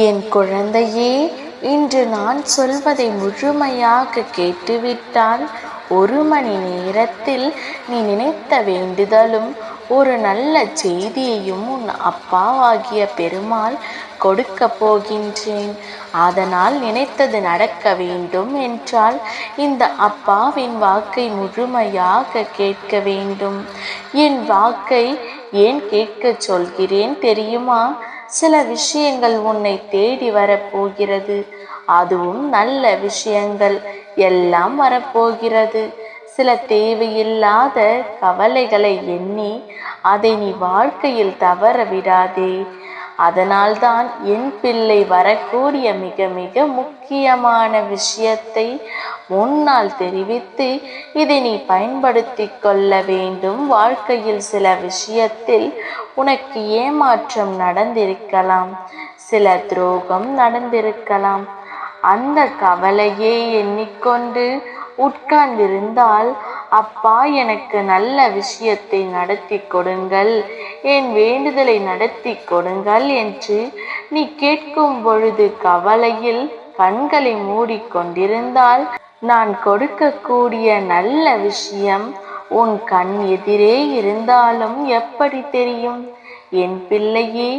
என் குழந்தையே, இன்று நான் சொல்வதை முழுமையாக கேட்டுவிட்டால் 1 மணி நேரத்தில் நீ நினைத்த வேண்டுதலும் ஒரு நல்ல செய்தியையும் உன் அப்பாவாகிய பெருமாள் கொடுக்க போகின்றேன். அதனால் நினைத்தது நடக்க வேண்டும் என்றால் இந்த அப்பாவின் வாக்கை முழுமையாக கேட்க வேண்டும். என் வாக்கை ஏன் கேட்கச் சொல்கிறேன் தெரியுமா? சில விஷயங்கள் உன்னை தேடி வரப்போகிறது. அதுவும் நல்ல விஷயங்கள் எல்லாம் வரப்போகிறது. சில தேவையில்லாத கவலைகளை எண்ணி அதை நீ வாழ்க்கையில் தவற விடாதே. அதனால்தான் என் பிள்ளை வரக்கூடிய மிக மிக முக்கியமான விஷயத்தை முன்னால் தெரிவித்து இதை நீ பயன்படுத்தி கொள்ள வேண்டும். வாழ்க்கையில் சில விஷயத்தில் உனக்கு ஏமாற்றம் நடந்திருக்கலாம், சில துரோகம் நடந்திருக்கலாம். அந்த கவலையே எண்ணிக்கொண்டு உட்கார்ந்திருந்தால், அப்பா எனக்கு நல்ல விஷயத்தை நடத்தி கொடுங்கள், என் வேண்டுதலை நடத்தி கொடுங்கள் என்று நீ கேட்கும் பொழுது கவலையில் கண்களை மூடிக்கொண்டிருந்தால், நான் கொடுக்கக்கூடிய நல்ல விஷயம் உன் கண் எதிரே இருந்தாலும் எப்படி தெரியும்? என் பிள்ளையே,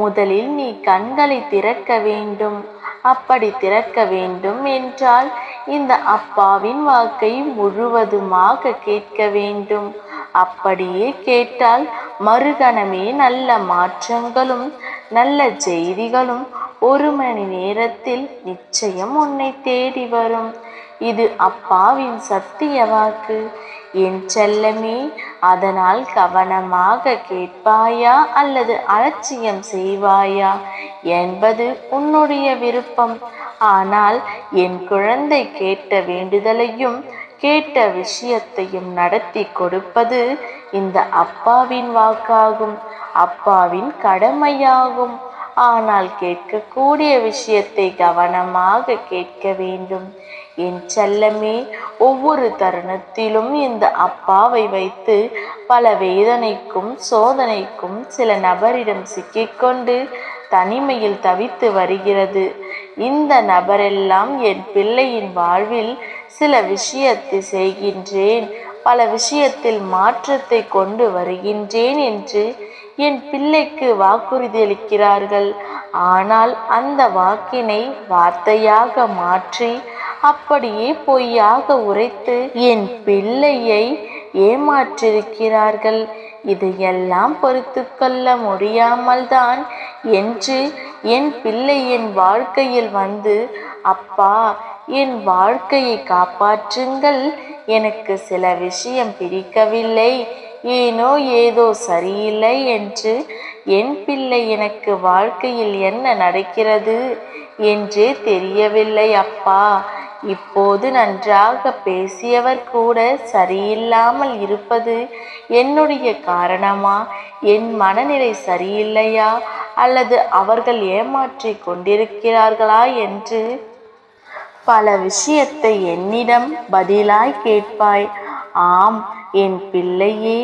முதலில் நீ கண்களை திறக்க வேண்டும். அப்படி திறக்க வேண்டும் என்றால் இந்த அப்பாவின் வாக்கை முழுவதுமாக கேட்க வேண்டும். அப்படியே கேட்டால் மறுகணமே நல்ல மாற்றங்களும் நல்ல செய்திகளும் 1 மணி நேரத்தில் நிச்சயம் உன்னை தேடி வரும். இது அப்பாவின் சத்திய வாக்கு என் செல்லமே. அதனால் கவனமாக கேட்பாயா அல்லது அலட்சியம் செய்வாயா என்பது உன்னுடைய விருப்பம். ஆனால் என் குழந்தை கேட்ட வேண்டுதலையும் கேட்ட விஷயத்தையும் நடத்தி கொடுப்பது இந்த அப்பாவின் வாக்காகும், அப்பாவின் கடமையாகும். ஆனால் கேட்கக்கூடிய விஷயத்தை கவனமாக கேட்க வேண்டும். என் செல்லமே, ஒவ்வொரு தருணத்திலும் இந்த அப்பாவை வைத்து பல வேதனைக்கும் சோதனைக்கும் சில நபரிடம் சிக்கிக்கொண்டு தனிமையில் தவித்து வருகிறது. இந்த நபரெல்லாம் என் பிள்ளையின் வாழ்வில் சில விஷயத்தை செய்கின்றேன், பல விஷயத்தில் மாற்றத்தை கொண்டு வருகின்றேன் என்று என் பிள்ளைக்கு வாக்குறுதி அளிக்கிறார்கள். ஆனால் அந்த வாக்கினை வார்த்தையாக மாற்றி அப்படியே பொய்யாக உரைத்து என் பிள்ளையை ஏமாற்றிருக்கிறார்கள். இதையெல்லாம் பொறுத்து கொள்ள முடியாமல் தான் என்று என் பிள்ளை என் வாழ்க்கையில் வந்து, அப்பா என் வாழ்க்கையை காப்பாற்றுங்கள், எனக்கு சில விஷயம் பிடிக்கவில்லை, ஏனோ ஏதோ சரியில்லை என்று என் பிள்ளை எனக்கு வாழ்க்கையில் என்ன நடக்கிறது என்றே தெரியவில்லை அப்பா. இப்போது நன்றாக பேசியவர் கூட சரியில்லாமல் இருப்பது என்னுடைய காரணமா? என் மனநிலை சரியில்லையா? அல்லது அவர்கள் ஏமாற்றி கொண்டிருக்கிறார்களா என்று பல விஷயத்தை என்னிடம் பதிலாய் கேட்பாய். ஆம் என் பிள்ளையே,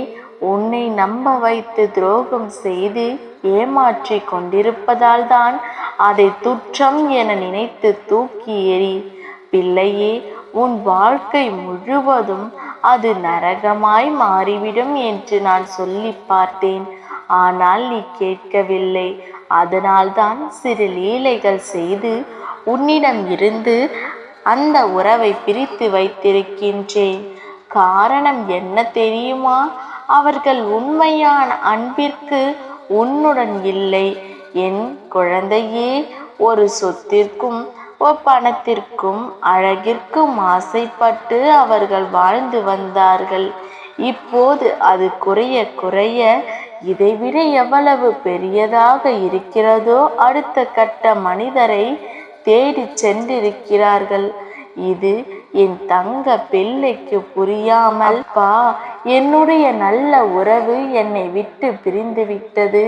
உன்னை நம்ப வைத்து துரோகம் செய்து ஏமாற்றி கொண்டிருப்பதால் தான் அதை துற்றம் என நினைத்து தூக்கி எறி. பிள்ளையே, உன் வாழ்க்கை முழுவதும் அது நரகமாய் மாறிவிடும் என்று நான் சொல்லி பார்த்தேன். ஆனால் நீ கேட்கவில்லை. அதனால்தான் சிறு லீலைகள் செய்து உன்னிடம் இருந்து அந்த உறவை பிரித்து வைத்திருக்கின்றேன். காரணம் என்ன தெரியுமா? அவர்கள் உண்மையான அன்பிற்கு உன்னுடன் இல்லை. என் குழந்தையே, ஒரு சொத்திற்கும் பணத்திற்கும் அழகிற்கும் ஆசைப்பட்டு அவர்கள் வாழ்ந்து வந்தார்கள். இப்போது அது குறைய குறைய இதைவிட எவ்வளவு பெரியதாக இருக்கிறதோ அடுத்த கட்ட மனிதரை தேடி சென்றிருக்கிறார்கள். இது என் தங்க பிள்ளைக்கு புரியாமல், அப்பா என்னுடைய நல்ல உறவு என்னை விட்டு பிரிந்து விட்டது.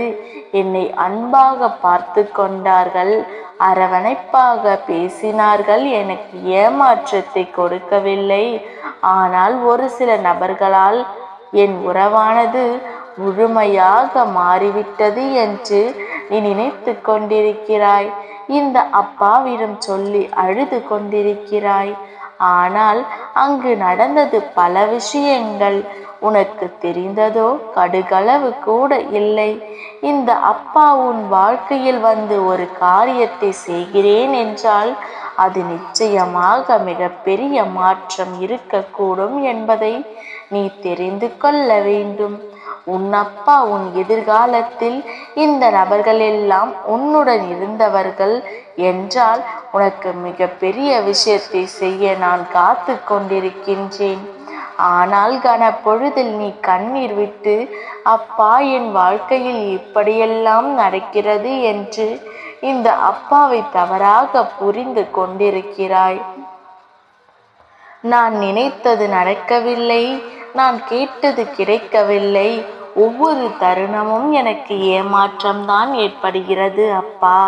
என்னை அன்பாக பார்த்து கொண்டார்கள், அரவணைப்பாக பேசினார்கள், எனக்கு ஏமாற்றத்தை கொடுக்கவில்லை. ஆனால் ஒரு சில நபர்களால் என் உறவானது முழுமையாக மாறிவிட்டது என்று நீ நினைத்து கொண்டிருக்கிறாய். இந்த அப்பாவிடம் சொல்லி அழுது கொண்டிருக்கிறாய். ஆனால் அங்கு நடந்தது பல விஷயங்கள். உனக்கு தெரிந்ததோ கடுகளவு கூட இல்லை. இந்த அப்பா உன் வாழ்க்கையில் வந்து ஒரு காரியத்தை செய்கிறேன் என்றால் அது நிச்சயமாக மிகப்பெரிய மாற்றம் இருக்கக்கூடும் என்பதை நீ தெரிந்து கொள்ள வேண்டும். உன் அப்பா உன் எதிர்காலத்தில் இந்த நபர்கள் எல்லாம் உன்னுடன் இருந்தவர்கள் என்றால் உனக்கு மிகப்பெரிய விஷயத்தை செய்ய நான் காத்து கொண்டிருக்கின்றேன். ஆனால் கனப்பொழுதில் நீ கண்ணீர் விட்டு அப்பா என் வாழ்க்கையில் இப்படியெல்லாம் நடக்கிறது என்று இந்த அப்பாவை தவறாக புரிந்து கொண்டிருக்கிறாய். நான் நினைத்தது நடக்கவில்லை, நான் கேட்டது கிடைக்கவில்லை, ஒவ்வொரு தருணமும் எனக்கு ஏமாற்றம்தான் ஏற்படுகிறது அப்பா.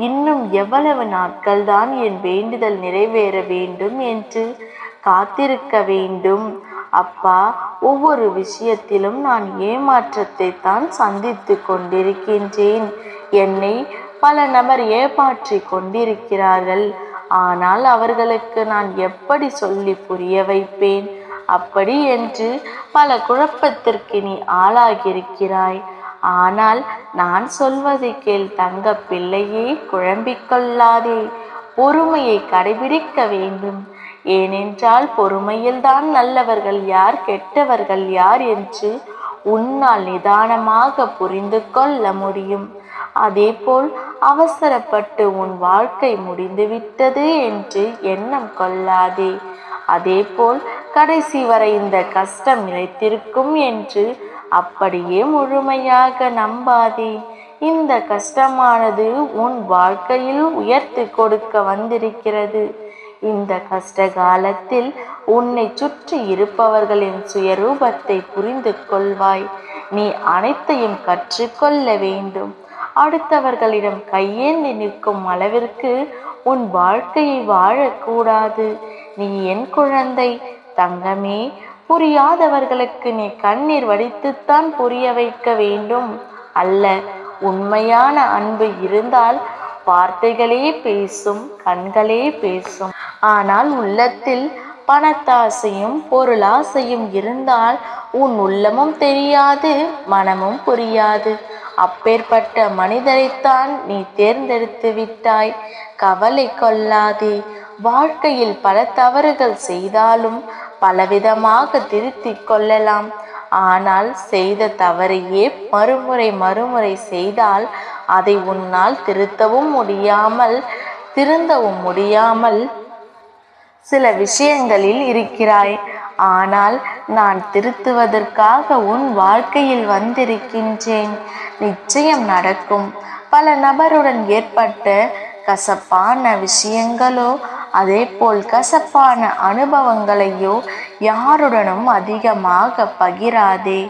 இன்னும் எவ்வளவு நாட்கள் தான் என் வேண்டுதல் நிறைவேற வேண்டும் என்று காத்திருக்க வேண்டும் அப்பா. ஒவ்வொரு விஷயத்திலும் நான் ஏமாற்றத்தை தான் சந்தித்து கொண்டிருக்கின்றேன். என்னை பல நபர் ஏமாற்றி கொண்டிருக்கிறார்கள். ஆனால் அவர்களுக்கு நான் எப்படி சொல்லி புரிய வைப்பேன்? அப்படி என்று பல குழப்பத்திற்கு நீ ஆளாகியிருக்கிறாய். ஆனால் நான் சொல்வதை கேள் தங்க பிள்ளையே, குழம்பிக்கொள்ளாதே. பொறுமையை கடைபிடிக்க வேண்டும். ஏனென்றால் பொறுமையில்தான் நல்லவர்கள் யார் கெட்டவர்கள் யார் என்று உன்னால் நிதானமாக புரிந்து கொள்ள முடியும். அதேபோல் அவசரப்பட்டு உன் வாழ்க்கை முடிந்துவிட்டது என்று எண்ணம் கொள்ளாதே. அதேபோல் கடைசி வரை இந்த கஷ்டம் நிலைத்திருக்கும் என்று அப்படியே முழுமையாக நம்பாதே. இந்த கஷ்டமானது உன் வாழ்க்கையில் உயர்த்தி கொடுக்க வந்திருக்கிறது. இந்த கஷ்ட காலத்தில் உன்னை சுற்றி இருப்பவர்களின் சுயரூபத்தை புரிந்து கொள்வாய். நீ அனைத்தையும் கற்றுக்கொள்ள வேண்டும். அடுத்தவர்களிடம் கையேந்தி நிற்கும் அளவிற்கு உன் வாழ்க்கையை வாழக்கூடாது. நீ என் குழந்தை தங்கமே. புரியாதவர்களுக்கு நீ கண்ணீர் வடித்துத்தான் புரிய வைக்க வேண்டும் அல்ல. உண்மையான அன்பு இருந்தால் வார்த்தைகளே பேசும், கண்களே பேசும். ஆனால் உள்ளத்தில் பணத்தாசையும் பொருளாசையும் இருந்தால் உன் உள்ளமும் தெரியாது, மனமும் புரியாது. அப்பேற்பட்ட மனிதரைத்தான் நீ தேர்ந்தெடுத்து விட்டாய். கவலை கொள்ளாதே. வாழ்க்கையில் பல தவறுகள் செய்தாலும் பலவிதமாக திருத்திக் கொள்ளலாம். ஆனால் செய்த தவறையே மறுமுறை செய்தால் அதை உன்னால் திருத்தவும் முடியாமல் சில விஷயங்களில் இருக்கிறாய். ஆனால் நான் திருத்துவதற்காக உன் வாழ்க்கையில் வந்திருக்கின்றேன். நிச்சயம் நடக்கும். பல நபருடன் ஏற்பட்ட கசப்பான விஷயங்களோ அதேபோல் கசப்பான அனுபவங்களையோ யாருடனும் அதிகமாக பகிராதே.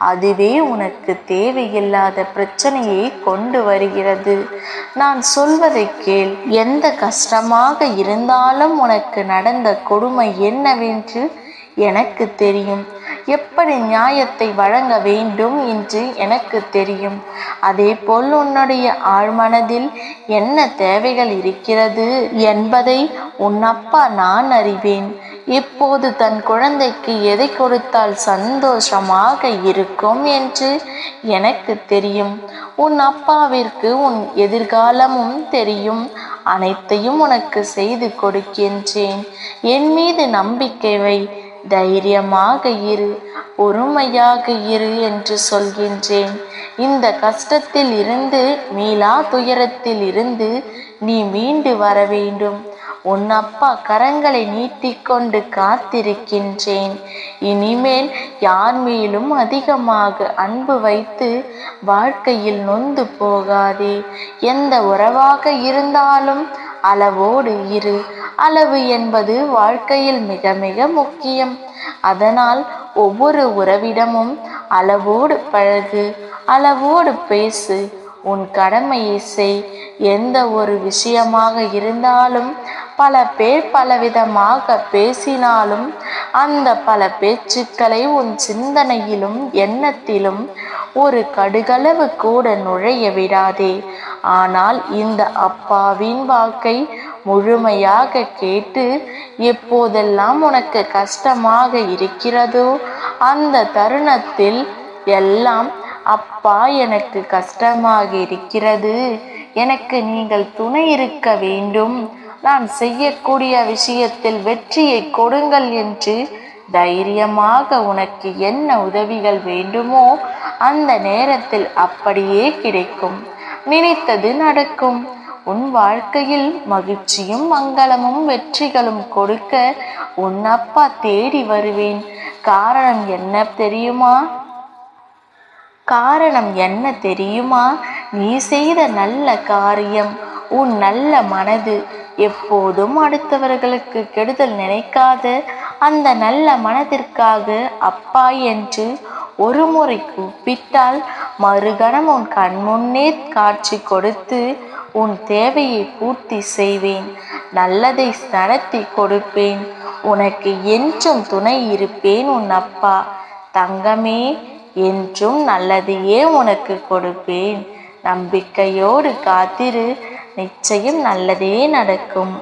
அதுவே உனக்கு தேவையில்லாத பிரச்சனையை கொண்டு வருகிறது. நான் சொல்வதை கேள். எந்த கஷ்டமாக இருந்தாலும் உனக்கு நடந்த கொடுமை என்னவென்று எனக்கு தெரியும். எப்படி நியாயத்தை வழங்க வேண்டும் என்று எனக்கு தெரியும். அதேபோல் உன்னுடைய ஆழ்மனதில் என்ன தேவைகள் இருக்கிறது என்பதை உன் அப்பா நான் அறிவேன். இப்போது தன் குழந்தைக்கு எதை கொடுத்தால் சந்தோஷமாக இருக்கும் என்று எனக்கு தெரியும். உன் அப்பாவிற்கு உன் எதிர்காலமும் தெரியும். அனைத்தையும் உனக்கு செய்து கொடுக்கின்றேன். என் மீது நம்பிக்கை வை. தைரியமாக இரு, பொறுமையாக இரு என்று சொல்கின்றேன். இந்த கஷ்டத்தில் இருந்து, மீளா துயரத்தில் இருந்து நீ மீண்டு வர வேண்டும். உன் அப்பா கரங்களை நீட்டிக்கொண்டு காத்திருக்கின்றேன். இனிமேல் யார் மேலும் அதிகமாக அன்பு வைத்து வாழ்க்கையில் நொந்து போகாதே. எந்த உறவாக இருந்தாலும் அளவோடு இரு. அளவு என்பது வாழ்க்கையில் மிக மிக முக்கியம். அதனால் ஒவ்வொரு உறவிடமும் அளவோடு பழகு, அளவோடு பேசு, உன் கடமையை செய். எந்த ஒரு விஷயமாக இருந்தாலும் பல பேர் பலவிதமாக பேசினாலும் அந்த பல பேச்சுக்களை உன் சிந்தனையிலும் எண்ணத்திலும் ஒரு கடுகளவு கூட நுழைய விடாதே. ஆனால் இந்த அப்பாவின் வாக்கை முழுமையாக கேட்டு எப்போதெல்லாம் உனக்கு கஷ்டமாக இருக்கிறதோ அந்த தருணத்தில் எல்லாம், அப்பா எனக்கு கஷ்டமாக இருக்கிறது, எனக்கு நீங்கள் துணை இருக்க வேண்டும், நான் செய்யக்கூடிய விஷயத்தில் வெற்றியை கொடுங்கள் என்று தைரியமாக உனக்கு என்ன உதவிகள் வேண்டுமோ அந்த நேரத்தில் அப்படியே கிடைக்கும். நினைத்தது நடக்கும். உன் வாழ்க்கையில் மகிழ்ச்சியும் மங்களமும் வெற்றிகளும் கொடுக்க உன் அப்பா தேடி வருவேன். காரணம் என்ன தெரியுமா? காரணம் என்ன தெரியுமா? நீ செய்த நல்ல காரியம், உன் நல்ல மனது, எப்போதும் அடுத்தவர்களுக்கு கெடுதல் நினைக்காத அந்த நல்ல மனதிற்காக அப்பா என்று ஒரு முறை கூப்பிட்டால் மறுகணம் உன் கண்முன்னே காட்சி கொடுத்து உன் தேவையை பூர்த்தி செய்வேன். நல்லதை நடத்தி கொடுப்பேன். உனக்கு என்றும் துணை இருப்பேன். உன் அப்பா. தங்கமே, என்றும் நல்லதையே உனக்கு கொடுப்பேன். நம்பிக்கையோடு காத்திரு, நிச்சயம் நல்லதே நடக்கும்.